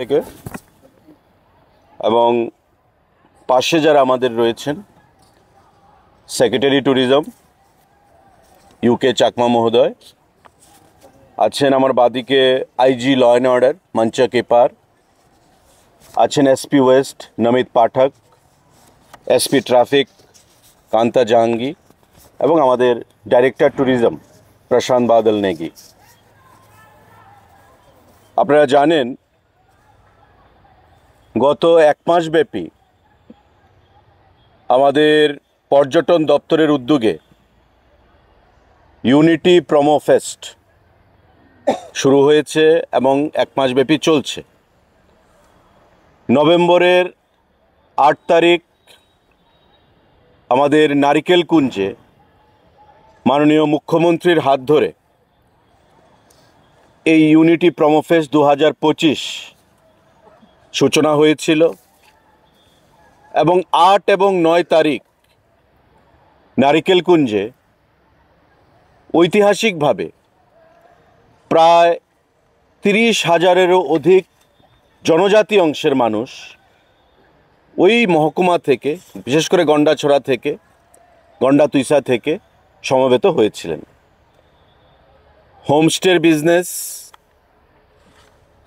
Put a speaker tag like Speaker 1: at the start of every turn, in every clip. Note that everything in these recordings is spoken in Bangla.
Speaker 1: থেকে এবং পাশে যারা আমাদের রয়েছেন সেক্রেটারি ট্যুরিজম ইউকে চাকমা মহোদয় আছেন, আমার বাদিকে আইজি ল অ্যান্ড অর্ডার মঞ্চা কেপার আছেন, এসপি ওয়েস্ট নমিত পাঠক, এসপি ট্রাফিক কান্তা জাহাঙ্গীর এবং আমাদের ডাইরেক্টর ট্যুরিজম প্রশান্ত বাদল নেগি। আপনারা জানেন গত এক মাস ব্যাপী আমাদের পর্যটন দপ্তরের উদ্যোগে ইউনিটি প্রোমো ফেস্ট শুরু হয়েছে এবং এক মাস ব্যাপী চলছে। নভেম্বরের 8 তারিখ আমাদের নারিকেল কুঞ্জে মাননীয় মুখ্যমন্ত্রীর হাত ধরে এই ইউনিটি প্রোমো ফেস্ট 2025 সূচনা হয়েছিল এবং 8 এবং 9 তারিখ নারিকেল কুঞ্জে ঐতিহাসিকভাবে প্রায় 30,000-এরও অধিক জনজাতি অংশের মানুষ ওই মহকুমা থেকে, বিশেষ করে গন্ডাছড়া থেকে, গন্ডাতুইসা থেকে সমবেত হয়েছিলেন। হোমস্টের বিজনেস,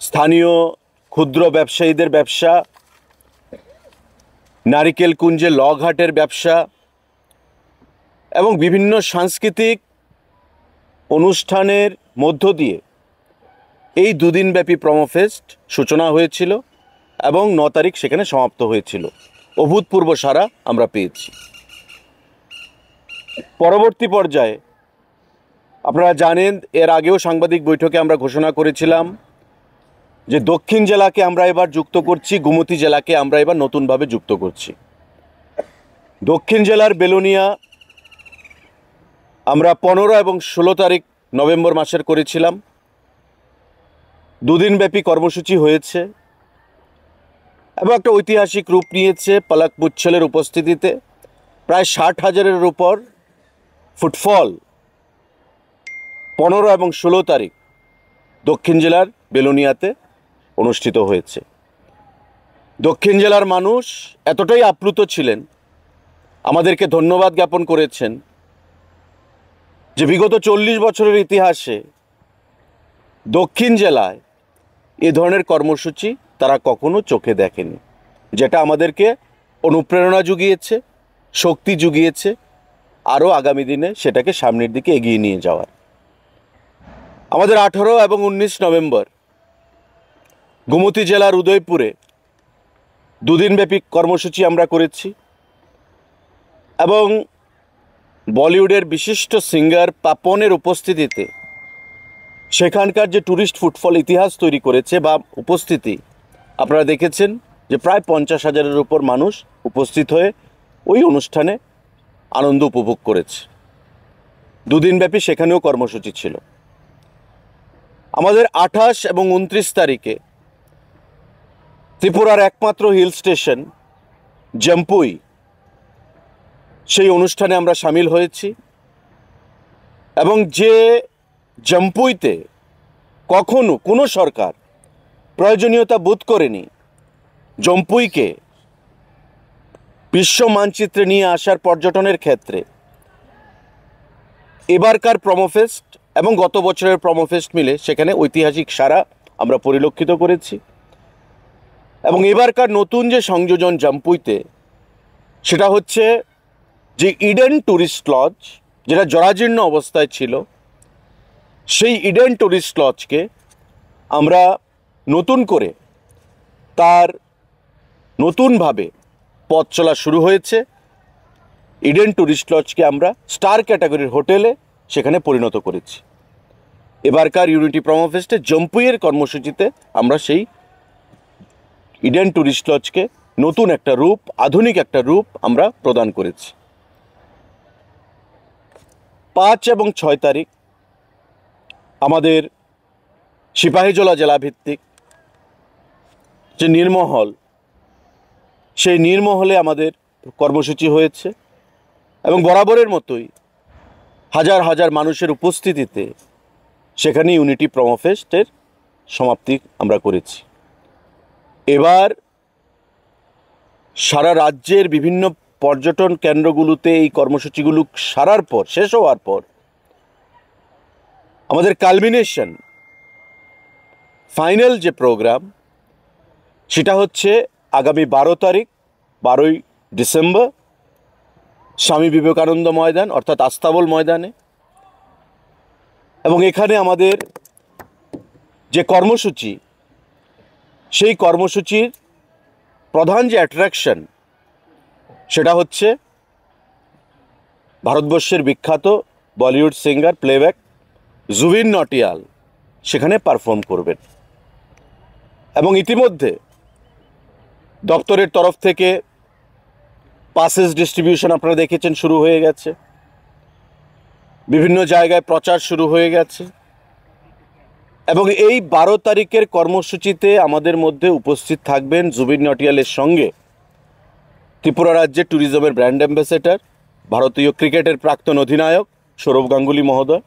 Speaker 1: স্থানীয় ক্ষুদ্র ব্যবসায়ীদের ব্যবসা, নারিকেল কুঞ্জে লগঘাটের ব্যবসা এবং বিভিন্ন সাংস্কৃতিক অনুষ্ঠানের মধ্য দিয়ে এই দুদিনব্যাপী প্রোমো ফেস্ট সূচনা হয়েছিল এবং 9 তারিখ সেখানে সমাপ্ত হয়েছিল। অভূতপূর্ব সাড়া আমরা পেয়েছি। পরবর্তী পর্যায়ে আপনারা জানেন, এর আগেও সাংবাদিক বৈঠকে আমরা ঘোষণা করেছিলাম যে দক্ষিণ জেলাকে আমরা এবার যুক্ত করছি, গোমতী জেলাকে আমরা এবার নতুনভাবে যুক্ত করছি। দক্ষিণ জেলার বেলোনিয়া আমরা 15 এবং 16 তারিখ নভেম্বর মাসের করেছিলাম। দুদিনব্যাপী কর্মসূচি হয়েছে এবং একটা ঐতিহাসিক রূপ নিয়েছে। পলক মুচ্ছলের উপস্থিতিতে প্রায় 60,000-এর উপর ফুটফল 15 এবং 16 তারিখ দক্ষিণ জেলার বেলোনিয়াতে অনুষ্ঠিত হয়েছে। দক্ষিণ জেলার মানুষ এতটাই আপ্লুত ছিলেন, আমাদেরকে ধন্যবাদ জ্ঞাপন করেছেন যে বিগত 40 বছরের ইতিহাসে দক্ষিণ জেলায় এ ধরনের কর্মসূচি তারা কখনো চোখে দেখেনি, যেটা আমাদেরকে অনুপ্রেরণা জুগিয়েছে, শক্তি জুগিয়েছে আরও আগামী দিনে সেটাকে সামনের দিকে এগিয়ে নিয়ে যাওয়ার। আমাদের 18 এবং 19 নভেম্বর গোমতী জেলার উদয়পুরে দুদিনব্যাপী কর্মসূচি আমরা করেছি এবং বলিউডের বিশিষ্ট সিঙ্গার পাপনের উপস্থিতিতে সেখানকার যে ট্যুরিস্ট ফুটফল ইতিহাস তৈরি করেছে বা উপস্থিতি, আপনারা দেখেছেন যে প্রায় 50,000-এর উপর মানুষ উপস্থিত হয়ে ওই অনুষ্ঠানে আনন্দ উপভোগ করেছে। দুদিনব্যাপী সেখানেও কর্মসূচি ছিল। আমাদের 28 এবং 29 তারিখে ত্রিপুরার একমাত্র হিল স্টেশন জম্পুই, সেই অনুষ্ঠানে আমরা সামিল হয়েছি এবং যে জম্পুইতে কখনো কোনো সরকার প্রয়োজনীয়তা বোধ করেনি জম্পুইকে বিশ্ব মানচিত্রে নিয়ে আসার পর্যটনের ক্ষেত্রে, এবারকার প্রোমো ফেস্ট এবং গত বছরের প্রোমো ফেস্ট মিলে সেখানে ঐতিহাসিক সাড়া আমরা পরিলক্ষিত করেছি। এবং এবারকার নতুন যে সংযোজন জম্পুইতে, সেটা হচ্ছে যে ইডেন ট্যুরিস্ট লজ, যেটা জরাজীর্ণ অবস্থায় ছিল, সেই ইডেন ট্যুরিস্ট লজকে আমরা নতুন করে তার নতুনভাবে পথ চলা শুরু হয়েছে। ইডেন ট্যুরিস্ট লজকে আমরা স্টার ক্যাটাগরির হোটেলে সেখানে পরিণত করেছি। এবারকার ইউনিটি প্রোমো ফেস্টে জম্পুইয়ের কর্মসূচিতে আমরা সেই ইডেন ট্যুরিস্ট লজকে নতুন একটা রূপ, আধুনিক একটা রূপ আমরা প্রদান করেছি। 5 এবং 6 তারিখ আমাদের সিপাহীজলা জেলাভিত্তিক যে নীরমহল, সেই নীরমহলে আমাদের কর্মসূচি হয়েছে এবং বরাবরের মতোই হাজার হাজার মানুষের উপস্থিতিতে সেখানে ইউনিটি প্রোমো ফেস্টের সমাপ্তি আমরা করেছি। এবার সারা রাজ্যের বিভিন্ন পর্যটন কেন্দ্রগুলোতে এই কর্মসূচিগুলো সারার পর, শেষ হওয়ার পর, আমাদের কালমিনেশন ফাইনাল যে প্রোগ্রাম সেটা হচ্ছে আগামী 12 তারিখ, 12ই ডিসেম্বর, স্বামী বিবেকানন্দ ময়দান অর্থাৎ আস্তাবল ময়দানে। এবং এখানে আমাদের যে কর্মসূচি, সেই কর্মসূচির প্রধান যে অ্যাট্রাকশন সেটা হচ্ছে ভারতবর্ষের বিখ্যাত বলিউড সিঙ্গার প্লেব্যাক জুবিন নটিয়াল সেখানে পারফর্ম করবেন। এবং ইতিমধ্যে দপ্তরের তরফ থেকে পাসেস ডিস্ট্রিবিউশন আপনারা দেখেছেন শুরু হয়ে গেছে, বিভিন্ন জায়গায় প্রচার শুরু হয়ে গেছে। এবং এই 12 তারিখের কর্মসূচিতে আমাদের মধ্যে উপস্থিত থাকবেন জুবিন নটিয়ালের সঙ্গে ত্রিপুরা রাজ্যের ট্যুরিজমের ব্র্যান্ড অ্যাম্বাসেডর, ভারতীয় ক্রিকেটের প্রাক্তন অধিনায়ক সৌরভ গাঙ্গুলি মহোদয়,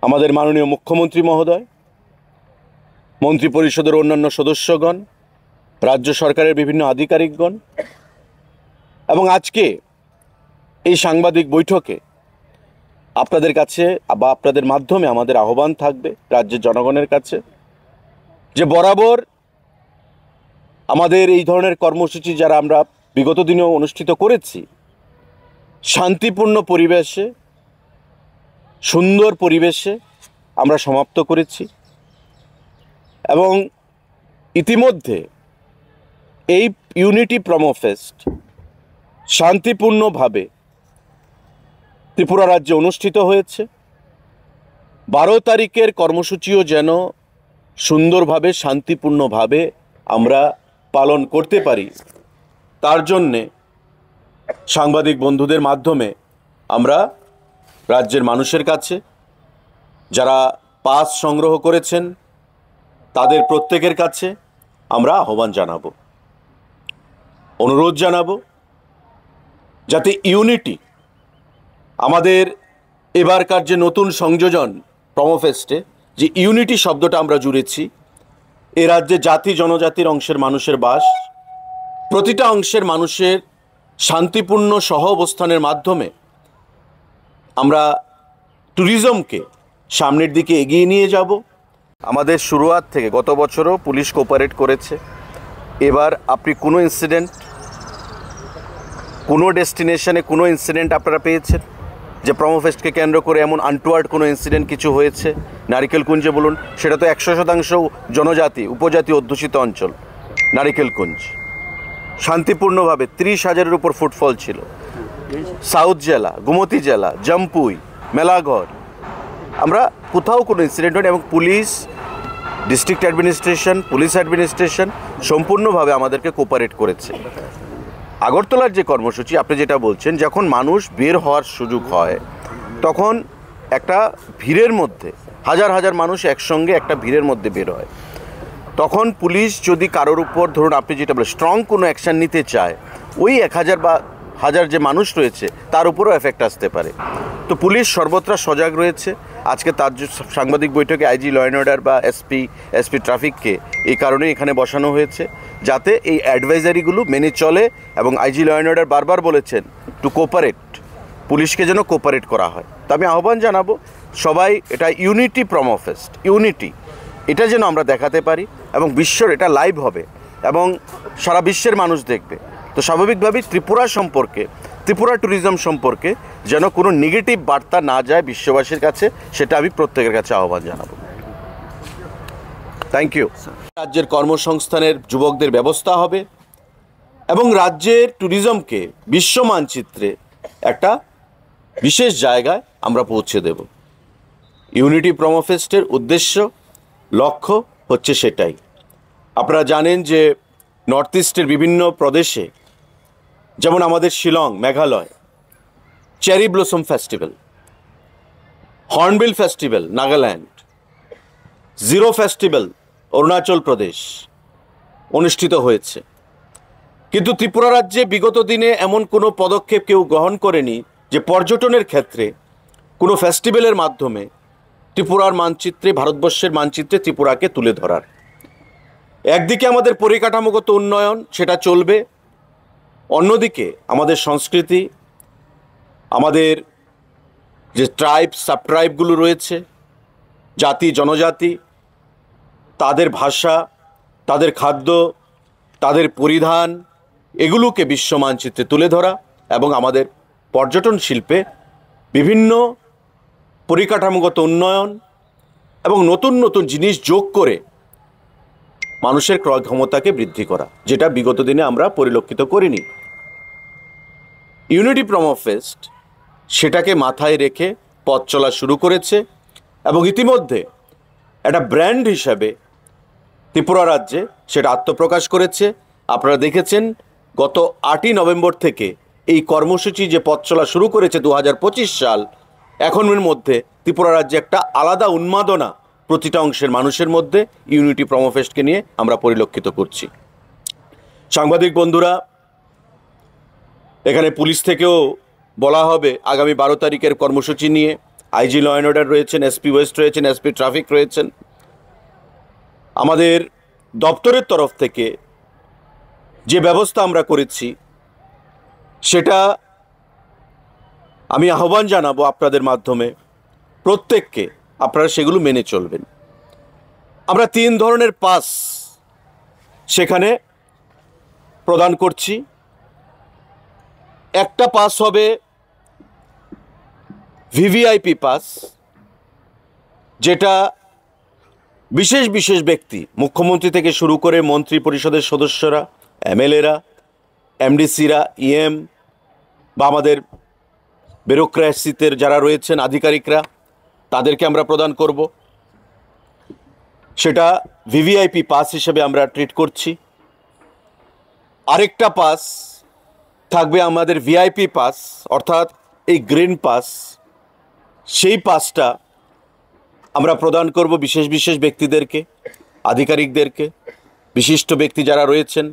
Speaker 1: আমাদের মাননীয় মুখ্যমন্ত্রী মহোদয়, মন্ত্রী পরিষদের অন্যান্য সদস্যগণ, রাজ্য সরকারের বিভিন্ন আধিকারিকগণ। এবং আজকে এই সাংবাদিক বৈঠকে আপনাদের কাছে বা আপনাদের মাধ্যমে আমাদের আহ্বান থাকবে রাজ্যের জনগণের কাছে যে বরাবর আমাদের এই ধরনের কর্মসূচি যারা আমরা বিগত দিনেও অনুষ্ঠিত করেছি, শান্তিপূর্ণ পরিবেশে, সুন্দর পরিবেশে আমরা সমাপ্ত করেছি। এবং ইতিমধ্যে এই ইউনিটি প্রমো ফেস্ট শান্তিপূর্ণভাবে ত্রিপুরা রাজ্যে অনুষ্ঠিত হয়েছে। 12 তারিখের কর্মসূচিও যেন সুন্দরভাবে, শান্তিপূর্ণভাবে আমরা পালন করতে পারি, তার জন্যে সাংবাদিক বন্ধুদের মাধ্যমে আমরা রাজ্যের মানুষের কাছে, যারা পাস সংগ্রহ করেছেন তাদের প্রত্যেকের কাছে আমরা আহ্বান জানাবো, অনুরোধ জানাবো যাতে ইউনিটি, আমাদের এবারকার যে নতুন সংযোজন প্রমোফেস্টে যে ইউনিটি শব্দটা আমরা জুড়েছি, এ রাজ্যে জাতি জনজাতির অংশের মানুষের বাস, প্রতিটা অংশের মানুষের শান্তিপূর্ণ সহ অবস্থানের মাধ্যমে আমরা ট্যুরিজমকে সামনের দিকে এগিয়ে নিয়ে যাব। আমাদের শুরুয়াত থেকে গত বছরও পুলিশ কোঅপারেট করেছে। এবার আপনি কোনো ইনসিডেন্ট, কোনো ডেস্টিনেশনে কোনো ইনসিডেন্ট আপনারা পেয়েছেন যে প্রমোফেস্টকে কেন্দ্র করে এমন আনটুয়ার্ড কোনো ইনসিডেন্ট কিছু হয়েছে? নারিকেলকুঞ্জে বলুন, সেটা তো 100% জনজাতি উপজাতি অধ্যুষিত অঞ্চল। নারিকেলকুঞ্জ শান্তিপূর্ণভাবে 30,000-এর উপর ফুটফল ছিল। সাউথ জেলা, গোমতী জেলা, জম্পুই, মেলাঘর, আমরা কোথাও কোনো ইনসিডেন্ট হয়নি। এবং police, district administration, police administration সম্পূর্ণভাবে আমাদেরকে কোঅপারেট করেছে। আগরতলার যে কর্মসূচি আপনি যেটা বলছেন, যখন মানুষ বের হওয়ার সুযোগ হয় তখন একটা ভিড়ের মধ্যে হাজার হাজার মানুষ একসঙ্গে একটা ভিড়ের মধ্যে বের হয়, তখন পুলিশ যদি কারোর উপর, ধরুন আপনি যেটা বলেন, স্ট্রং কোনো অ্যাকশান নিতে চায়, ওই 1000 বা 1000 যে মানুষ রয়েছে তার উপরও এফেক্ট আসতে পারে। তো পুলিশ সর্বত্র সজাগ রয়েছে। আজকে তার সাংবাদিক বৈঠকে আইজি ল অ্যান্ড অর্ডার বা এসপি ট্রাফিককে এই কারণে এখানে বসানো হয়েছে, যাতে এই অ্যাডভাইজারিগুলো মেনে চলে। এবং আইজি ল অ্যান্ড অর্ডার বারবার বলেছেন টু কোঅপারেট, পুলিশকে যেন কোঅপারেট করা হয়। তো আমি আহ্বান জানাবো সবাই, এটা ইউনিটি প্রমো ফেস্ট, ইউনিটি, এটা যেন আমরা দেখাতে পারি এবং বিশ্বর এটা লাইভ হবে এবং সারা বিশ্বের মানুষ দেখবে। তো স্বাভাবিকভাবেই ত্রিপুরা সম্পর্কে, ত্রিপুরা ট্যুরিজম সম্পর্কে যেন কোনো নেগেটিভ বার্তা না যায় বিশ্ববাসীর কাছে, সেটা আমি প্রত্যেকের কাছে আহ্বান জানাবো। Thank you. রাজ্যের কর্মসংস্থানের যুবকদের ব্যবস্থা হবে এবং রাজ্যের ট্যুরিজমকে বিশ্ব মানচিত্রে একটা বিশেষ জায়গায় আমরা পৌঁছে দেব। ইউনিটি প্রমো ফেস্টের উদ্দেশ্য, লক্ষ্য হচ্ছে সেটাই। আপনারা জানেন যে নর্থ ইস্টের বিভিন্ন প্রদেশে, যেমন আমাদের Shillong, Meghalaya, cherry blossom festival, hornbill festival Nagaland, Ziro festival Arunachal Pradesh অনুষ্ঠিত হয়েছে। কিন্তু ত্রিপুরা রাজ্যে বিগত দিনে এমন কোনো পদক্ষেপ কেউ গ্রহণ করেনি যে পর্যটনের ক্ষেত্রে কোনো ফেস্টিভ্যালের মাধ্যমে ত্রিপুরার মানচিত্রে, ভারতবর্ষের মানচিত্রে ত্রিপুরাকে তুলে ধরার। একদিকে আমাদের পরিকাঠামোগত উন্নয়ন সেটা চলবে, অন্যদিকে আমাদের সংস্কৃতি, আমাদের যে ট্রাইব সাব ট্রাইবগুলো রয়েছে, জাতি জনজাতি, তাদের ভাষা, তাদের খাদ্য, তাদের পরিধান, এগুলোকে বিশ্ব মানচিত্রে তুলে ধরা এবং আমাদের পর্যটন শিল্পে বিভিন্ন পরিকাঠামোগত উন্নয়ন এবং নতুন নতুন জিনিস যোগ করে মানুষের ক্রয় ক্ষমতাকে বৃদ্ধি করা, যেটা বিগত দিনে আমরা পরিলক্ষিত করিনি। ইউনিটি প্রমো ফেস্ট সেটাকে মাথায় রেখে পথ চলা শুরু করেছে এবং ইতিমধ্যে একটা ব্র্যান্ড হিসাবে ত্রিপুরা রাজ্যে সেটা আত্মপ্রকাশ করেছে। আপনারা দেখেছেন গত 8ই নভেম্বর থেকে এই কর্মসূচি যে পথ চলা শুরু করেছে 2025 সাল, এখনের মধ্যে ত্রিপুরা রাজ্যে একটা আলাদা উন্মাদনা প্রতিটা অংশের মানুষের মধ্যে ইউনিটি প্রমো ফেস্টকে নিয়ে আমরা পরিলক্ষিত করছি। সাংবাদিক বন্ধুরা, এখানে পুলিশ থেকেও বলা হবে আগামী 12 তারিখের কর্মসূচি নিয়ে। আইজি ল অ্যান্ড অর্ডার রয়েছেন, এসপি ওয়েস্ট রয়েছেন, এসপি ট্রাফিক রয়েছেন। আমাদের দপ্তরের তরফ থেকে যে ব্যবস্থা আমরা করেছি সেটা আমি আহ্বান জানাবো আপনাদের মাধ্যমে প্রত্যেককে, আপনারা সেগুলো মেনে চলবেন। আমরা 3 ধরনের পাস সেখানে প্রদান করছি। একটা পাস হবে ভিভিআইপি পাস, যেটা বিশেষ বিশেষ ব্যক্তি, মুখ্যমন্ত্রী থেকে শুরু করে মন্ত্রী পরিষদের সদস্যরা, এমএলএরা, এমডিসিরা, ইএম বা আমাদের ব্যুরোক্রেসিতে যারা রয়েছেন আধিকারিকরা, তাদেরকে আমরা প্রদান করব। সেটা ভিভিআইপি পাস হিসেবে আমরা ট্রিট করছি। আরেকটা পাস থাকবে আমাদের ভিআইপি পাস, অর্থাৎ এই গ্রিন পাস। সেই পাসটা আমরা প্রদান করব বিশেষ বিশেষ ব্যক্তিদেরকে, আধিকারিকদেরকে, বিশিষ্ট ব্যক্তি যারা রয়েছেন।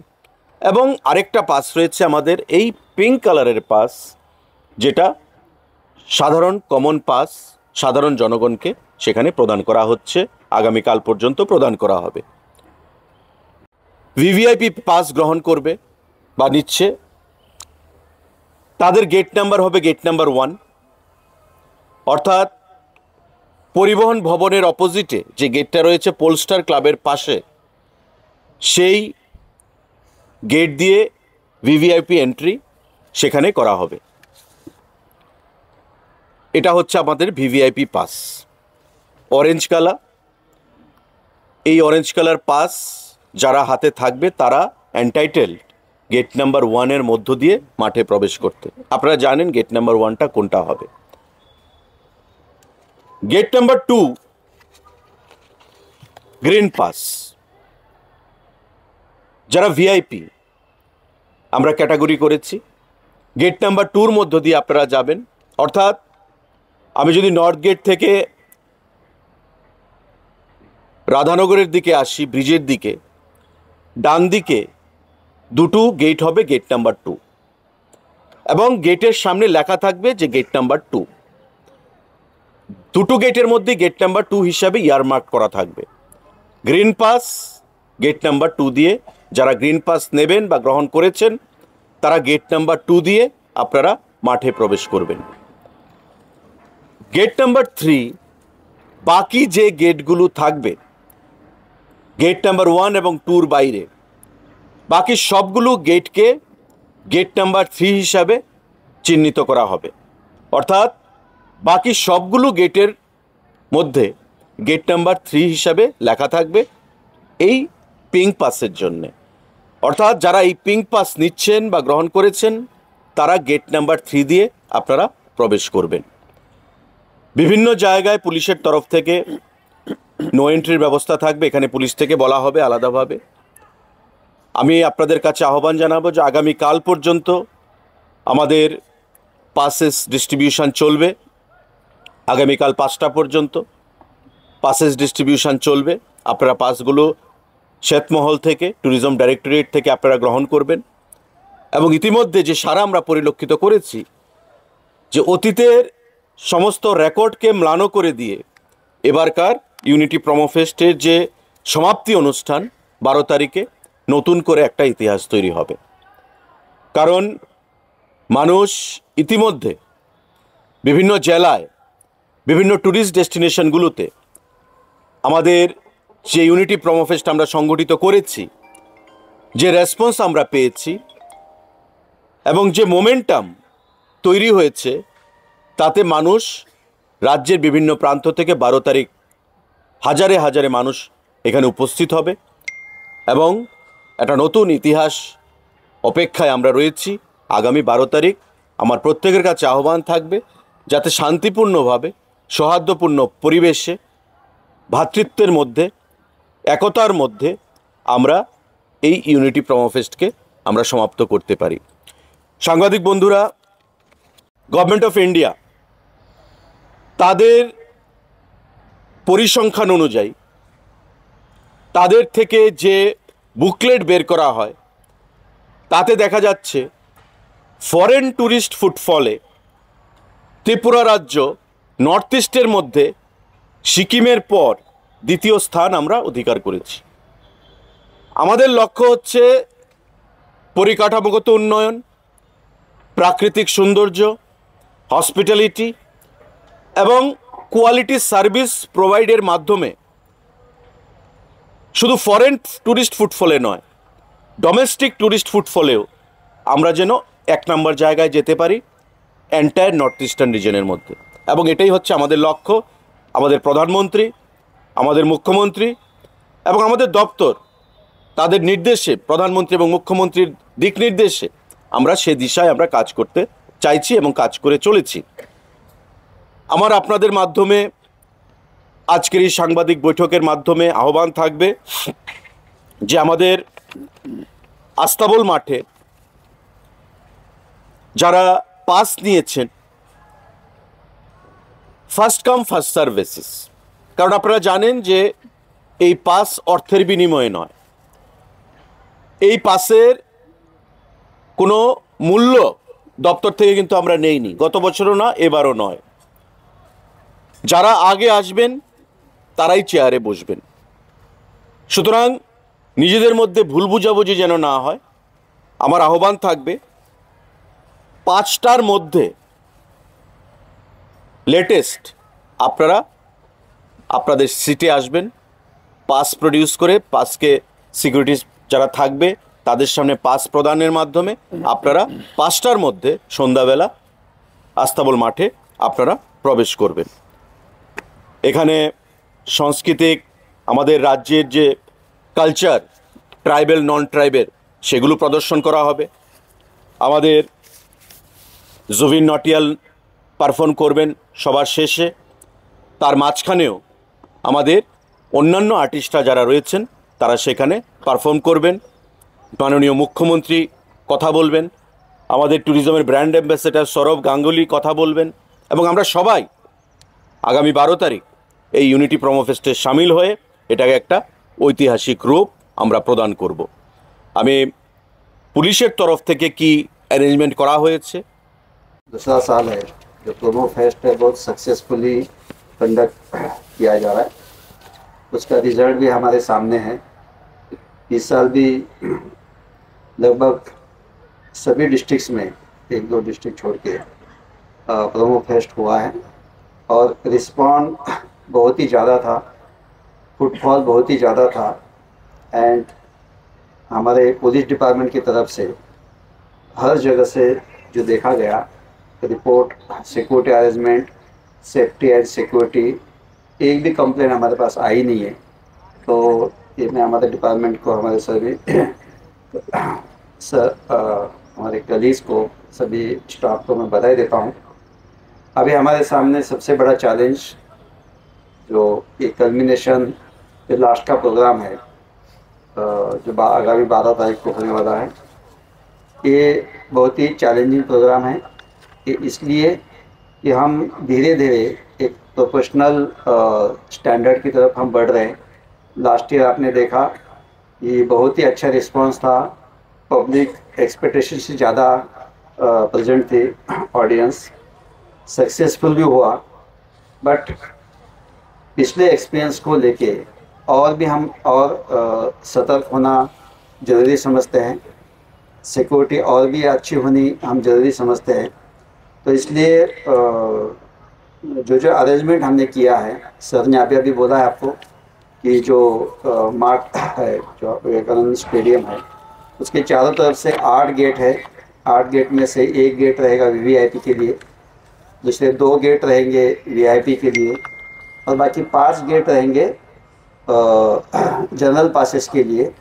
Speaker 1: এবং আরেকটা পাস রয়েছে আমাদের এই পিঙ্ক কালারের পাস, যেটা সাধারণ কমন পাস, সাধারণ জনগণকে সেখানে প্রদান করা হচ্ছে, আগামীকাল পর্যন্ত প্রদান করা হবে। ভিভিআইপি পাস গ্রহণ করবে বা নিচ্ছে তাদের গেট নাম্বার হবে গেট নাম্বার 1, অর্থাৎ পরিবহন ভবনের অপোজিটে যে গেটটা রয়েছে পোলস্টার ক্লাবের পাশে, সেই গেট দিয়ে ভিভিআইপি এন্ট্রি সেখানে করা হবে। এটা হচ্ছে আমাদের ভিভিআইপি পাস, অরেঞ্জ কালার। এই অরেঞ্জ কালার পাস যারা হাতে থাকবে তারা এন্টাইটেলড গেট নাম্বার 1 মধ্য দিয়ে মাঠে প্রবেশ করতে। আপনারা জানেন গেট নাম্বার 1টা কোনটা হবে। গেট নাম্বার 2 গ্রিন পাস, যারা ভিআইপি আমরা ক্যাটাগরি করেছি। গেট নাম্বার 2 মধ্য দিয়ে আপনারা যাবেন, অর্থাৎ আমি যদি নর্থ গেট থেকে রাধানগরের দিকে আসি, ব্রিজের দিকে, ডান দিকে দুটো গেট হবে গেট নাম্বার 2 এবং গেটের সামনে লেখা থাকবে যে গেট নাম্বার 2। দুটো গেটের মধ্যে গেট নাম্বার 2 হিসাবে ইয়ারমার্ক করা থাকবে। গ্রিন পাস গেট নাম্বার 2 দিয়ে, যারা গ্রিন পাস নেবেন বা গ্রহণ করেছেন তারা গেট নাম্বার 2 দিয়ে আপনারা মাঠে প্রবেশ করবেন। গেট নাম্বার 3 বাকি যে গেটগুলো থাকবে গেট নাম্বার 1 এবং 2 বাইরে, বাকি সবগুলো গেটকে গেট নাম্বার 3 হিসাবে চিহ্নিত করা হবে। অর্থাৎ বাকি সবগুলো গেটের মধ্যে গেট নাম্বার 3 হিসাবে লেখা থাকবে এই পিঙ্ক পাসের জন্যে। অর্থাৎ যারা এই পিঙ্ক পাস নিচ্ছেন বা গ্রহণ করেছেন তারা গেট নাম্বার 3 দিয়ে আপনারা প্রবেশ করবেন। বিভিন্ন জায়গায় পুলিশের তরফ থেকে নো এন্ট্রির ব্যবস্থা থাকবে, এখানে পুলিশ থেকে বলা হবে আলাদাভাবে। আমি আপনাদের কাছে আহ্বান জানাবো যে আগামীকাল পর্যন্ত আমাদের পাসেস ডিস্ট্রিবিউশন চলবে। আগামীকাল 5টা পর্যন্ত পাসেস ডিস্ট্রিবিউশন চলবে। আপনারা পাসগুলো শ্বেতমহল থেকে, ট্যুরিজম ডাইরেক্টরেট থেকে আপনারা গ্রহণ করবেন। এবং ইতিমধ্যে যে সারা আমরা পরিলক্ষিত করেছি যে অতীতের সমস্ত রেকর্ডকে ম্লান করে দিয়ে এবারকার ইউনিটি প্রমো ফেস্টের যে সমাপ্তি অনুষ্ঠান 12 তারিখে নতুন করে একটা ইতিহাস তৈরি হবে। কারণ মানুষ ইতিমধ্যে বিভিন্ন জেলায়, বিভিন্ন ট্যুরিস্ট ডেস্টিনেশনগুলোতে আমাদের যে ইউনিটি প্রোমো ফেস্ট আমরা সংগঠিত করেছি, যে রেসপন্স আমরা পেয়েছি এবং যে মোমেন্টাম তৈরি হয়েছে, তাতে মানুষ রাজ্যের বিভিন্ন প্রান্ত থেকে 12 তারিখ হাজারে হাজারে মানুষ এখানে উপস্থিত হবে এবং একটা নতুন ইতিহাস অপেক্ষায় আমরা রয়েছি। আগামী 12 তারিখ আমার প্রত্যেকের কাছে আহ্বান থাকবে যাতে শান্তিপূর্ণভাবে, সৌহার্দ্যপূর্ণ পরিবেশে, ভ্রাতৃত্বের মধ্যে, একতার মধ্যে আমরা এই ইউনিটি প্রোমো ফেস্টকে আমরা সমাপ্ত করতে পারি। সাংবাদিক বন্ধুরা, গভর্নমেন্ট অফ ইন্ডিয়া তাদের পরিসংখ্যান অনুযায়ী তাদের থেকে যে বুকলেট বের করা হয়, তাতে দেখা যাচ্ছে ফরেন ট্যুরিস্ট ফুটফলে ত্রিপুরা রাজ্য নর্থ ইস্টের মধ্যে সিকিমের পর দ্বিতীয় স্থান আমরা অধিকার করেছি। আমাদের লক্ষ্য হচ্ছে পরিকাঠামোগত উন্নয়ন, প্রাকৃতিক সৌন্দর্য, হসপিটালিটি এবং কোয়ালিটি সার্ভিস প্রোভাইডের মাধ্যমে শুধু ফরেন ট্যুরিস্ট ফুটফলে নয়, ডোমেস্টিক ট্যুরিস্ট ফুটফলেও আমরা যেন 1 নম্বর জায়গায় যেতে পারি এন্টায়ার নর্থ ইস্টার্ন রিজনের মধ্যে। এবং এটাই হচ্ছে আমাদের লক্ষ্য। আমাদের প্রধানমন্ত্রী, আমাদের মুখ্যমন্ত্রী এবং আমাদের দপ্তর, তাদের নির্দেশে, প্রধানমন্ত্রী এবং মুখ্যমন্ত্রীর দিক নির্দেশে আমরা সে দিশায় আমরা কাজ করতে চাইছি এবং কাজ করে চলেছি। আমার আপনাদের মাধ্যমে, আজকের এই সাংবাদিক বৈঠকের মাধ্যমে আহ্বান থাকবে যে আমাদের আস্তাবল মাঠে যারা পাস নিয়েছেন, first come first serve basis, কারণ আপনারা জানেন যে এই পাস অর্থের বিনিময়ে নয়, এই পাসের কোনো মূল্য দপ্তর থেকে কিন্তু আমরা নেইনি, গত বছরও না, এবারও নয়। যারা আগে আসবেন তারাই চেয়ারে বসবেন। সুতরাং নিজেদের মধ্যে ভুল বুঝাবুঝি যেন না হয়। আমার আহ্বান থাকবে 5টার মধ্যে লেটেস্ট আপনারা আপনাদের সিটে আসবেন, পাস প্রডিউস করে, পাসকে সিকিউরিটি যারা থাকবে তাদের সামনে পাস প্রদানের মাধ্যমে আপনারা 5টার মধ্যে সন্ধ্যাবেলা আস্তাবল মাঠে আপনারা প্রবেশ করবেন। এখানে সাংস্কৃতিক, আমাদের রাজ্যের যে কালচার, ট্রাইবেল নন ট্রাইবেল, সেগুলো প্রদর্শন করা হবে। আমাদের জুবিন নটিয়াল পারফর্ম করবেন সবার শেষে। তার মাঝখানেও আমাদের অন্যান্য আর্টিস্টরা যারা রয়েছেন তারা সেখানে পারফর্ম করবেন। মাননীয় মুখ্যমন্ত্রী কথা বলবেন, আমাদের ট্যুরিজমের ব্র্যান্ড অ্যাম্বাসেডর সৌরভ গাঙ্গুলি কথা বলবেন এবং আমরা সবাই আগামী 12 তারিখ এই ইউনিটি প্রোমো ফেস্টে সামিল হয়ে এটাকে একটা ঐতিহাসিক রূপ আমরা প্রদান করব। আমি পুলিশের তরফ থেকে কি অ্যারেঞ্জমেন্ট করা হয়েছে,
Speaker 2: दूसरा साल है जो प्रोमो फेस्ट है बहुत सक्सेसफुली कंडक्ट किया जा रहा है, उसका रिजल्ट भी हमारे सामने है। इस साल भी लगभग सभी डिस्ट्रिक्ट्स में 1-2 डिस्ट्रिक्ट छोड़ के प्रोमो फेस्ट हुआ है और रिस्पॉन्ड बहुत ही ज़्यादा था, फुटफॉल बहुत ही ज़्यादा था। एंड हमारे पुलिस डिपार्टमेंट की तरफ से हर जगह से जो देखा गया report, security arrangement, safety and security, एक भी कंप्लेन हमारे पास आई नहीं है। तो ये मैं हमारे डिपार्टमेंट को, हमारे सभी हमारे कलीग्स को, सभी स्टाफ को मैं बधाई देता हूँ। अभी हमारे सामने सबसे बड़ा चैलेंज जो ये कल्मिनेशन, जो लास्ट का प्रोग्राम है जो आगामी 12 तारीख को होने वाला है, ये बहुत ही चैलेंजिंग प्रोग्राम है। ये इसलिए कि हम धीरे धीरे एक प्रोफेशनल स्टैंडर्ड की तरफ हम बढ़ रहे हैं। लास्ट ईयर आपने देखा ये बहुत ही अच्छा रिस्पांस था, पब्लिक एक्सपेक्टेशन से ज़्यादा प्रेजेंट थी, ऑडियंस सक्सेसफुल भी हुआ। बट पिछले एक्सपीरियंस को लेके और भी हम और सतर्क होना ज़रूरी समझते हैं, सिक्योरिटी और भी अच्छी होनी हम ज़रूरी समझते हैं। तो इसलिए जो अरेंजमेंट हमने किया है, सर ने अभी बोला है आपको कि जो मार्ट है, जो विवेकानंद स्टेडियम है, उसके चारों तरफ से 8 गेट है। 8 गेट में से एक गेट रहेगा वीवीआईपी के लिए, दूसरे 2 गेट रहेंगे वीआईपी के लिए, और बाकी 5 गेट रहेंगे जनरल पासेस के लिए।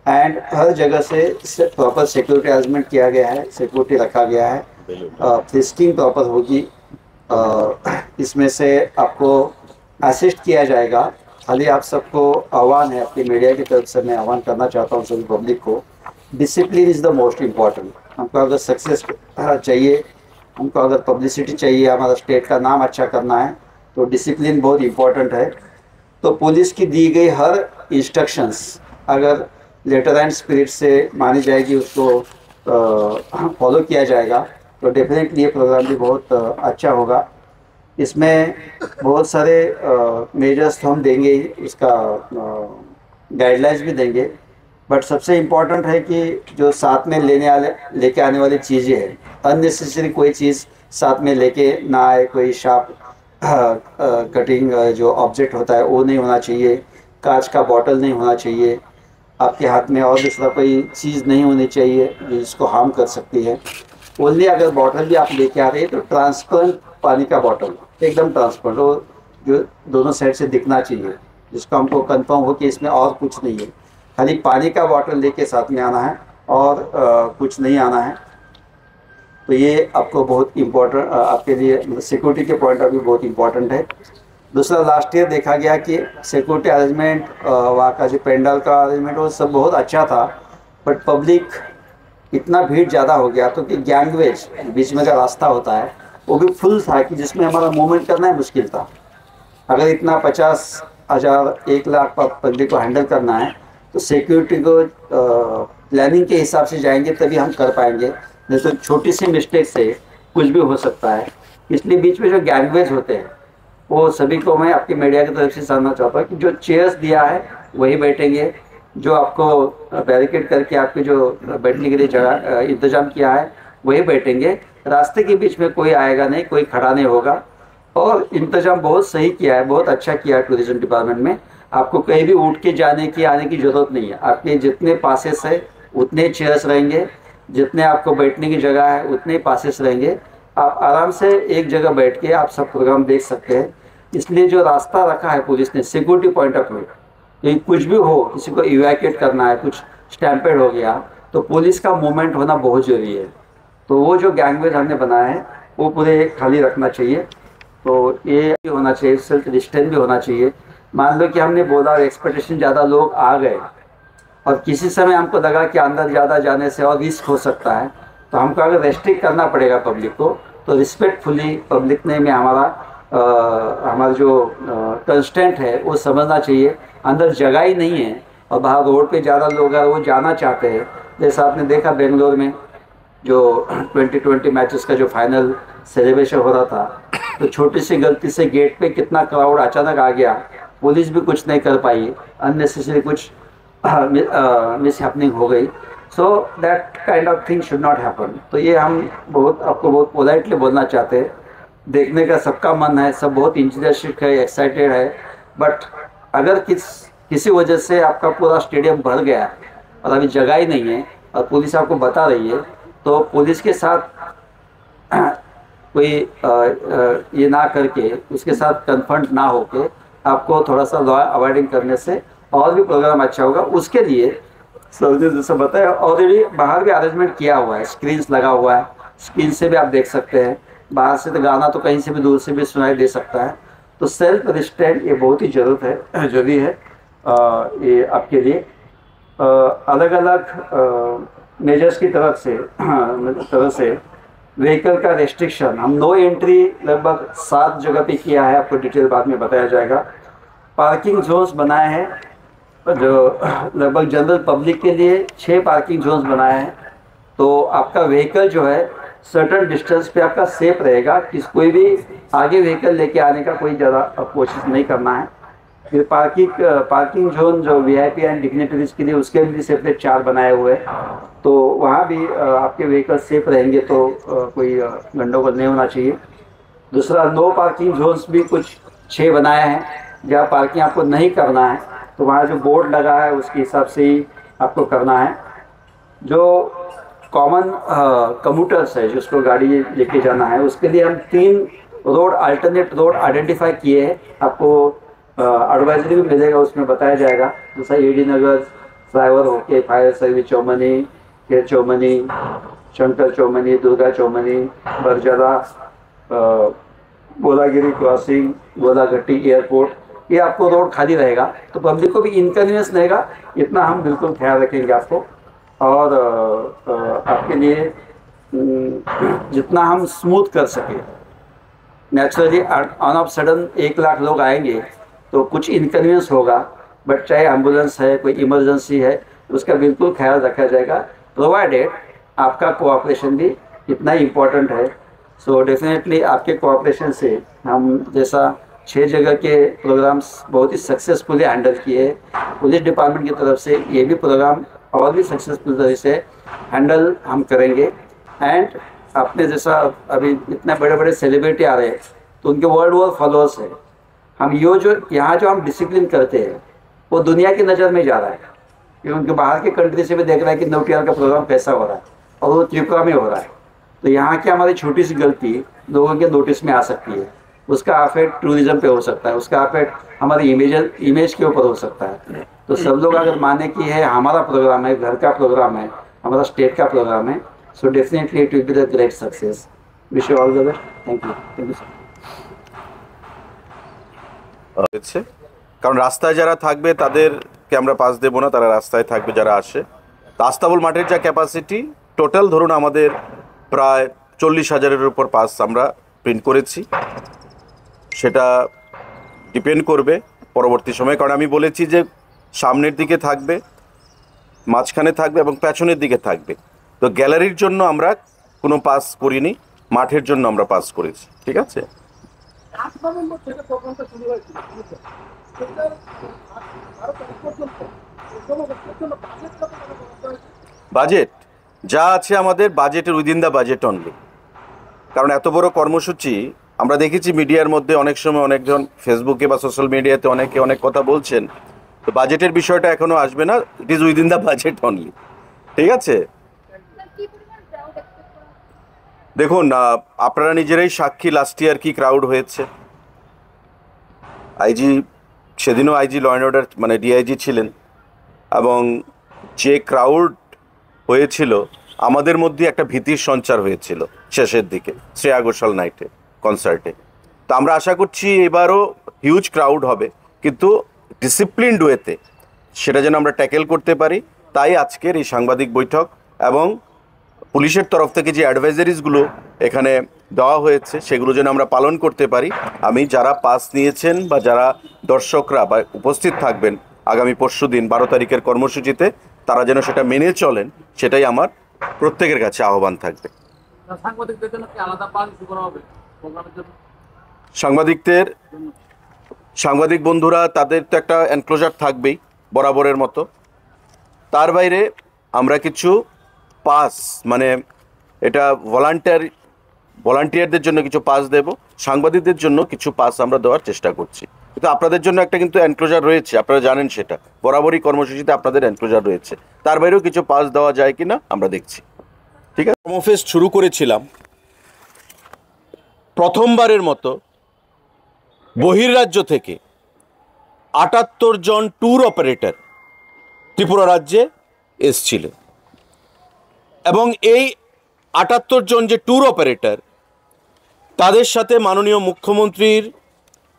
Speaker 2: एंड हर जगह से प्रॉपर सिक्योरिटी अरेंजमेंट किया गया है, सिक्योरिटी रखा गया है, फ्रिस्किंग प्रॉपर होगी। इसमें से आपको असिस्ट किया जाएगा। खाली आप सबको आह्वान है, अपनी मीडिया की तरफ से मैं आह्वान करना चाहता हूँ सभी पब्लिक को, discipline is the most important. हमको अगर सक्सेस चाहिए, हमको अगर पब्लिसिटी चाहिए, हमारा स्टेट का नाम अच्छा करना है, तो डिसिप्लिन बहुत इम्पॉर्टेंट है। तो पुलिस की दी गई हर इंस्ट्रक्शंस अगर लेटर एंड स्पिरिट से मानी जाएगी, उसको फॉलो किया जाएगा, तो डेफिनेटली ये प्रोग्राम भी बहुत अच्छा होगा। इसमें बहुत सारे मेजर्स तो हम देंगे ही, इसका गाइडलाइंस भी देंगे, बट सबसे इम्पॉर्टेंट है कि जो साथ में लेके आने वाली चीज़ें हैं, अननेसेसरी कोई चीज़ साथ में लेके ना आए। कोई शार्प कटिंग जो ऑब्जेक्ट होता है वो नहीं होना चाहिए, कांच का बॉटल नहीं होना चाहिए, आपके हाथ में और दूसरा कोई चीज़ नहीं होनी चाहिए जिसको हार्म कर सकती है। ओनली अगर बॉटल भी आप लेके आ रहे हैं तो ट्रांसपेरेंट पानी का बॉटल, एकदम ट्रांसपेरेंट, और जो दोनों साइड से दिखना चाहिए, जिसको हमको कंफर्म हो कि इसमें और कुछ नहीं है। खाली पानी का बॉटल लेके साथ में आना है और कुछ नहीं आना है। तो ये आपको बहुत इम्पोर्टेंट, आपके लिए सिक्योरिटी के पॉइंट ऑफ व्यू बहुत इम्पोर्टेंट है। दूसरा, लास्ट ईयर देखा गया कि सिक्योरिटी अरेंजमेंट, वहाँ का जो पेंडल का अरेंजमेंट, वो सब बहुत अच्छा था, बट पब्लिक इतना भीड़ ज़्यादा हो गया तो कि गैंगवेज बीच में का रास्ता होता है वो भी फुल था, कि जिसमें हमारा मूवमेंट करना है मुश्किल था। अगर इतना 50,000 1 लाख पब्लिक को हैंडल करना है तो सिक्योरिटी को प्लानिंग के हिसाब से जाएंगे तभी हम कर पाएंगे, नहीं तो छोटी सी मिस्टेक से कुछ भी हो सकता है। इसलिए बीच में जो गैंगवेज होते हैं वो सभी को मैं आपकी मीडिया की तरफ से जानना चाहता हूँ कि जो चेयर्स दिया है वही बैठेंगे, जो आपको बैरिकेड करके आपके जो बैठने के लिए जगह इंतजाम किया है वही बैठेंगे। रास्ते के बीच में कोई आएगा नहीं, कोई खड़ा नहीं होगा। और इंतजाम बहुत सही किया है, बहुत अच्छा किया है टूरिज्म डिपार्टमेंट में। आपको कहीं भी उठ के जाने की आने की ज़रूरत नहीं है। आपके जितने पासेस है उतने चेयर्स रहेंगे, जितने आपको बैठने की जगह है उतने पासेस रहेंगे। आप आराम से एक जगह बैठ के आप सब प्रोग्राम देख सकते हैं। इसलिए जो रास्ता रखा है पुलिस ने सिक्योरिटी पॉइंट ऑफ व्यू, कि कुछ भी हो, किसी को इवैक्यूएट करना है, कुछ स्टैम्पेड हो गया, तो पुलिस का मूवमेंट होना बहुत ज़रूरी है। तो वो जो गैंगवेज हमने बनाया है वो पूरे खाली रखना चाहिए। तो ये भी होना चाहिए, सेल्फ डिस्टेंस भी होना चाहिए। मान लो कि हमने बोला एक्सपेक्टेशन ज़्यादा लोग आ गए और किसी समय हमको लगा कि अंदर ज़्यादा जाने से और रिस्क हो सकता है, तो हमको अगर रेस्ट्रिक्ट करना पड़ेगा पब्लिक को, तो रिस्पेक्टफुली पब्लिक ने में हमारा जो कंस्टेंट है वो समझना चाहिए। अंदर जगह ही नहीं है और बाहर रोड पे ज़्यादा लोग हैं, वो जाना चाहते हैं। जैसा आपने देखा बेंगलोर में जो 2020 मैचेस का जो फाइनल सेलिब्रेशन हो रहा था, तो छोटी सी गलती से गेट पे कितना क्राउड अचानक आ गया, पुलिस भी कुछ नहीं कर पाई, अननेसेसरी कुछ मिस हैपनिंग हो गई। So that kind of thing should not happen. तो ये हम आपको बहुत पोलाइटली बोलना चाहते हैं। देखने का सबका मन है, सब बहुत इंटरेस्टेड है, एक्साइटेड है, बट अगर किसी वजह से आपका पूरा स्टेडियम भर गया और अभी जगह ही नहीं है और पुलिस आपको बता रही है, तो पुलिस के साथ कोई ये ना करके, उसके साथ कन्फ्रंट ना होके आपको थोड़ा सा लॉ अवॉइडिंग करने से और भी प्रोग्राम अच्छा होगा। उसके लिए सर ने जैसे बताया, ऑलरेडी बाहर भी अरेंजमेंट किया हुआ है, स्क्रीन्स लगा हुआ है, स्क्रीन से भी आप देख सकते हैं। बाहर से तो गाना तो कहीं से भी दूर से भी सुनाई दे सकता है। तो सेल्फ रिस्ट्रेंट ये बहुत ही जरूरी है ये आपके लिए। अलग अलग मेजर्स की तरफ से व्हीकल का रेस्ट्रिक्शन, हम नो एंट्री लगभग 7 जगह पे किया है, आपको डिटेल बाद में बताया जाएगा। पार्किंग जोन्स बनाए हैं जो लगभग जनरल पब्लिक के लिए 6 पार्किंग जोन्स बनाए हैं। तो आपका व्हीकल जो है सर्टन डिस्टेंस पे आपका सेफ रहेगा, कोई भी आगे व्हीकल लेके आने का कोई ज़्यादा कोशिश नहीं करना है। फिर पार्किंग जोन जो वीआईपी एंड डिग्नेटरीज के लिए उसके भी सेपरेट 4 बनाए हुए हैं, तो वहाँ भी आपके व्हीकल सेफ रहेंगे, तो कोई गंडगोल नहीं होना चाहिए। दूसरा, नो पार्किंग जोन्स भी कुछ 6 बनाए हैं, जहाँ पार्किंग आपको नहीं करना है तो वहाँ जो बोर्ड लगा है उसके हिसाब से ही आपको करना है। जो कॉमन कम्यूटर्स है जिसको गाड़ी लेके जाना है, उसके लिए हम 3 अल्टरनेट रोड आइडेंटिफाई किए हैं। आपको एडवाइजरी भी मिलेगा, उसमें बताया जाएगा। जैसा एडी नगर फ्लाईओवर होके फायर सर्विस चौमनी, खेर चौमनी, शंकर चौमनी, दुर्गा चौमनी, बरजला, गोलागिरी क्रॉसिंग, गोलाघट्टी एयरपोर्ट, ये आपको रोड खाली रहेगा, तो पब्लिक को भी इनकन्वीनियंस रहेगा, इतना हम बिल्कुल ख्याल रखेंगे आपको। और आपके लिए जितना हम स्मूथ कर सके। Naturally on off sudden 1 lakh लोग आएंगे तो कुछ इनकन्वीनियंस होगा, बट चाहे एम्बुलेंस है, कोई इमरजेंसी है, उसका बिल्कुल ख्याल रखा जाएगा, प्रोवाइडेड आपका कोऑपरेशन भी इतना इम्पोर्टेंट है। सो डेफिनेटली आपके कोऑपरेशन से हम जैसा 6 जगह के प्रोग्राम्स बहुत ही सक्सेसफुली हैंडल किए। पुलिस डिपार्टमेंट की तरफ से ये भी प्रोग्राम और भी सक्सेसफुल तरह से हैंडल हम करेंगे। एंड अपने जैसा अभी इतने बड़े बड़े सेलिब्रिटी आ रहे हैं, तो उनके वर्ल्ड वार फॉलोअर्स है। हम ये जो यहाँ जो हम डिसिप्लिन करते हैं वो दुनिया की नज़र में जा रहा है, क्योंकि उनके बाहर के कंट्री से भी देख रहा है कि नौटियाल का प्रोग्राम कैसा हो रहा है, और वो त्रिपुरा में हो रहा है। तो यहाँ की हमारी छोटी सी गलती लोगों के नोटिस में आ सकती है, उसका इफेक्ट टूरिज्म पे हो सकता है, उसका इफेक्ट हमारी इमेज के ऊपर हो सकता है। तो सब लोग अगर माने कि है हमारा प्रोग्राम है, घर का प्रोग्राम है, हमारा स्टेट का प्रोग्राम है, so definitely it will be the great success. Wish you all the best. Thank you sir.
Speaker 1: হয়েছে কারণ রাস্তায় যারা থাকবে তাদেরকে আমরা পাস দেবো না, তারা রাস্তায় থাকবে যারা আসে। তা আস্তাবল মাঠের যা ক্যাপাসিটি টোটাল ধরুন আমাদের প্রায় 40,000-এর উপর পাস আমরা প্রিন্ট করেছি। সেটা ডিপেন্ড করবে পরবর্তী সময়ে, কারণ আমি বলেছি যে সামনের দিকে থাকবে, মাঝখানে থাকবে এবং পেছনের দিকে থাকবে। তো গ্যালারির জন্য আমরা কোনো পাস করিনি, মাঠের জন্য আমরা পাস করেছি। ঠিক আছে। বাজেট যা আছে আমাদের বাজেটের উইদিন দ্য বাজেট অনলি, কারণ এত বড় কর্মসূচি আমরা দেখেছি মিডিয়ার মধ্যে অনেক সময় অনেকজন ফেসবুকে বা সোশ্যাল মিডিয়াতে অনেকে অনেক কথা বলছেন, তো বাজেটের বিষয়টা এখনো আসবে না, it is within the budget only. ঠিক আছে। দেখুন আপনারা নিজেরাই সাক্ষী, লাস্ট ইয়ার কি ক্রাউড হয়েছে। আইজি সেদিনও আইজি ল অ্যান্ড অর্ডার মানে ডিআইজি ছিলেন, এবং যে ক্রাউড হয়েছিল আমাদের মধ্যে একটা ভীতির সঞ্চার হয়েছিল শেষের দিকে শ্রেয়া ঘোষাল নাইটে কনসার্টে। তো আমরা আশা করছি এবারও হিউজ ক্রাউড হবে, কিন্তু ডিসিপ্লিনড ওয়েতে সেটা যেন আমরা ট্যাকেল করতে পারি। তাই আজকের এই সাংবাদিক বৈঠক, এবং পুলিশের তরফ থেকে যে অ্যাডভাইজারিজগুলো এখানে দেওয়া হয়েছে সেগুলো যেন আমরা পালন করতে পারি। আমি যারা পাস নিয়েছেন বা যারা দর্শকরা বা উপস্থিত থাকবেন আগামী পরশুদিন 12 তারিখের কর্মসূচিতে, তারা যেন সেটা মেনে চলেন, সেটাই আমার প্রত্যেকের কাছে আহ্বান থাকবে। সাংবাদিক বন্ধুরা তাদের তো একটা এনক্লোজার থাকবেই বরাবরের মতো, তার বাইরে আমরা কিছু পাস মানে এটা ভলান্টিয়ারদের জন্য কিছু পাস দেব, সাংবাদিকদের জন্য কিছু পাস আমরা দেওয়ার চেষ্টা করছি। কিন্তু আপনাদের জন্য একটা কিন্তু এনক্লোজার রয়েছে, আপনারা জানেন সেটা, বরাবরই কর্মসূচিতে আপনাদের এনক্লোজার রয়েছে। তার বাইরেও কিছু পাস দেওয়া যায় কিনা আমরা দেখছি। ঠিক আছে। কর্মফেস্ট শুরু করেছিলাম, প্রথমবারের মতো বহির্রাজ্য থেকে 78 জন ট্যুর অপারেটর ত্রিপুরা রাজ্যে এসছিল, এবং এই 78 জন যে ট্যুর অপারেটর তাদের সাথে মাননীয় মুখ্যমন্ত্রীর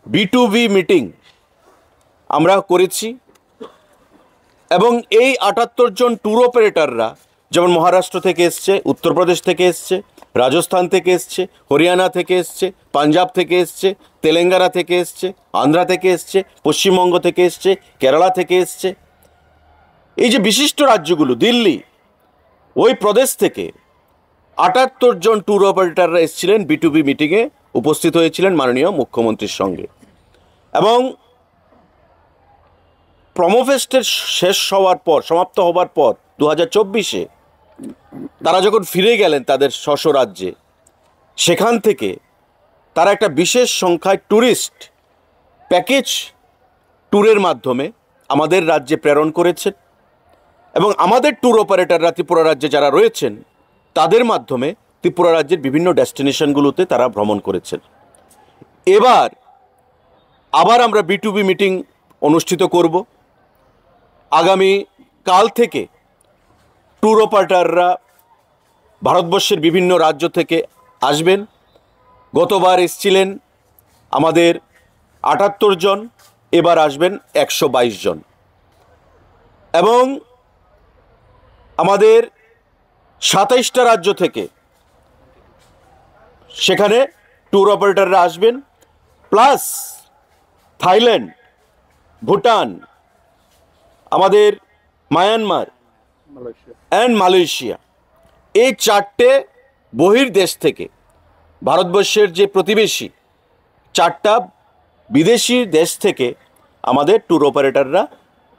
Speaker 1: B2B মিটিং আমরা করেছি। এবং এই 78 জন ট্যুর অপারেটররা যেমন মহারাষ্ট্র থেকে এসছে, উত্তরপ্রদেশ থেকে এসছে, রাজস্থান থেকে এসছে, হরিয়ানা থেকে এসছে, পাঞ্জাব থেকে এসছে, তেলেঙ্গানা থেকে এসছে, আন্ধ্রা থেকে এসছে, পশ্চিমবঙ্গ থেকে এসছে, কেরালা থেকে এসছে। এই যে বিশিষ্ট রাজ্যগুলো, দিল্লি, ওই প্রদেশ থেকে 78 জন ট্যুর অপারেটররা এসেছিলেন, B2B মিটিংয়ে উপস্থিত হয়েছিলেন মাননীয় মুখ্যমন্ত্রীর সঙ্গে। এবং প্রমোফেস্টের শেষ হওয়ার পর, সমাপ্ত হবার পর 2024-এ তারা যখন ফিরে গেলেন তাদের স্ব রাজ্যে, সেখান থেকে তারা একটা বিশেষ সংখ্যায় ট্যুরিস্ট প্যাকেজ ট্যুরের মাধ্যমে আমাদের রাজ্যে প্রেরণ করেছেন এবং আমাদের ট্যুর অপারেটররা ত্রিপুরা রাজ্যে যারা রয়েছেন তাদের মাধ্যমে ত্রিপুরা রাজ্যের বিভিন্ন ডেস্টিনেশনগুলোতে তারা ভ্রমণ করেছেন। এবার আবার আমরা B2B মিটিং অনুষ্ঠিত করব। আগামী কাল থেকে ট্যুর অপারেটররা ভারতবর্ষের বিভিন্ন রাজ্য থেকে আসবেন। গতবার এসেছিলেন আমাদের 78 জন, এবার আসবেন 122 জন এবং আমাদের 27টা রাজ্য থেকে সেখানে ট্যুর অপারেটররা আসবেন, প্লাস থাইল্যান্ড, ভুটান, আমাদের মায়ানমার অ্যান্ড মালয়েশিয়া, এই 4টে বহির্দেশ থেকে, ভারতবর্ষের যে প্রতিবেশী 4টা বিদেশি দেশ থেকে আমাদের ট্যুর অপারেটররা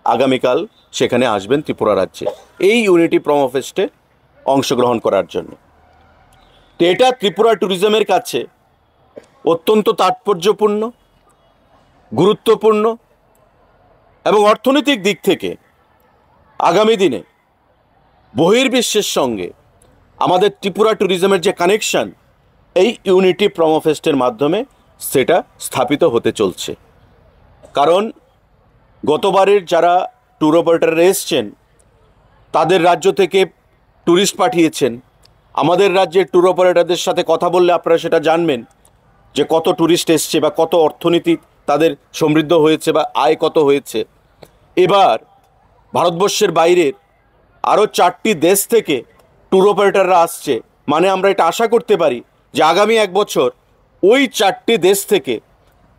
Speaker 1: আগামীকাল সেখানে আসবেন ত্রিপুরা রাজ্যে এই ইউনিটি প্রমোফেস্টে অংশগ্রহণ করার জন্য। তো এটা ত্রিপুরা ট্যুরিজমের কাছে অত্যন্ত তাৎপর্যপূর্ণ, গুরুত্বপূর্ণ এবং অর্থনৈতিক দিক থেকে আগামী দিনে বহির্বিশ্বের সঙ্গে আমাদের ত্রিপুরা ট্যুরিজমের যে কানেকশন এই ইউনিটি প্রমোফেস্টের মাধ্যমে সেটা স্থাপিত হতে চলছে। কারণ গতবারের যারা ট্যুর অপারেটররা এসছেন তাদের রাজ্য থেকে ট্যুরিস্ট পাঠিয়েছেন। আমাদের রাজ্যের ট্যুর অপারেটরদের সাথে কথা বললে আপনারা সেটা জানবেন যে কত ট্যুরিস্ট এসছে বা কত অর্থনীতি তাদের সমৃদ্ধ হয়েছে বা আয় কত হয়েছে। এবার ভারতবর্ষের বাইরের আরও 4টি দেশ থেকে ট্যুর অপারেটররা আসছে, মানে আমরা এটা আশা করতে পারি যে আগামী 1 বছর ওই 4টি দেশ থেকে,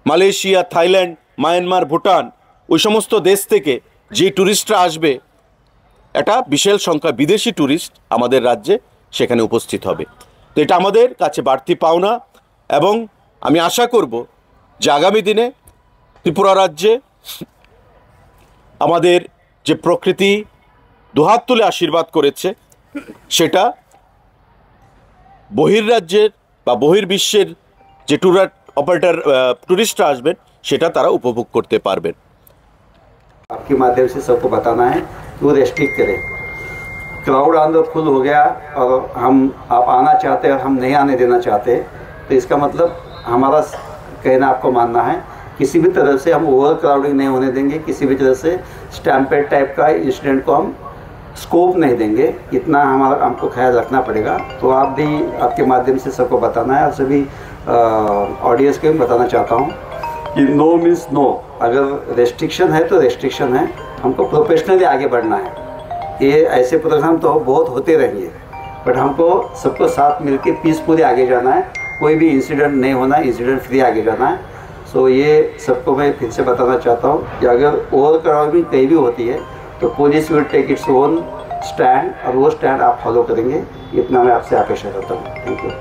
Speaker 1: মালয়েশিয়া, থাইল্যান্ড, মায়ানমার, ভুটান, ওই সমস্ত দেশ থেকে যে ট্যুরিস্টরা আসবে, একটা বিশাল সংখ্যা বিদেশি ট্যুরিস্ট আমাদের রাজ্যে সেখানে উপস্থিত হবে। তো এটা আমাদের কাছে বাড়তি পাওনা এবং আমি আশা করব যে আগামী দিনে ত্রিপুরা রাজ্যে আমাদের যে প্রকৃতি দুহাত তুলে আশীর্বাদ করেছে সেটা বহির্রাজ্যের বা বহির্বিশ্বের যে টুরিস্টরা আসবেন সেটা তারা উপভোগ করতে পারবেন।
Speaker 2: आपके माध्यम से सबको बताना है कि वो रेस्ट्रिक्ट करें। क्राउड आना फुल हो गया और आप आना चाहते हैं और हम नहीं आने देना चाहते, तो इसका मतलब हमारा कहना आपको मानना है। किसी भी तरह से हम ओवर क्राउडिंग नहीं होने देंगे, किसी भी तरह से स्टैम्पेड टाइप का इंसिडेंट को हम स्कोप नहीं देंगे, इतना हमको ख्याल रखना पड़ेगा। तो आप भी आपके माध्यम से सबको बताना है और सभी ऑडियंस को भी बताना चाहता हूँ कि नो मीन्स नो। अगर रेस्ट्रिक्शन है तो रेस्ट्रिक्शन है, हमको प्रोफेशनली आगे बढ़ना है। ये ऐसे प्रोग्राम तो बहुत होते रहेंगे, बट हमको सबको साथ मिलके पीसफुली आगे जाना है, कोई भी इंसिडेंट नहीं होना है, इंसिडेंट फ्री आगे जाना है। सो ये सबको मैं फिर से बताना चाहता हूँ कि अगर ओवर क्राउडिंग कहीं भी होती है तो police will take its own stand और वो स्टैंड आप फॉलो करेंगे, इतना मैं आपसे अपेक्षा करता हूँ। Thank you.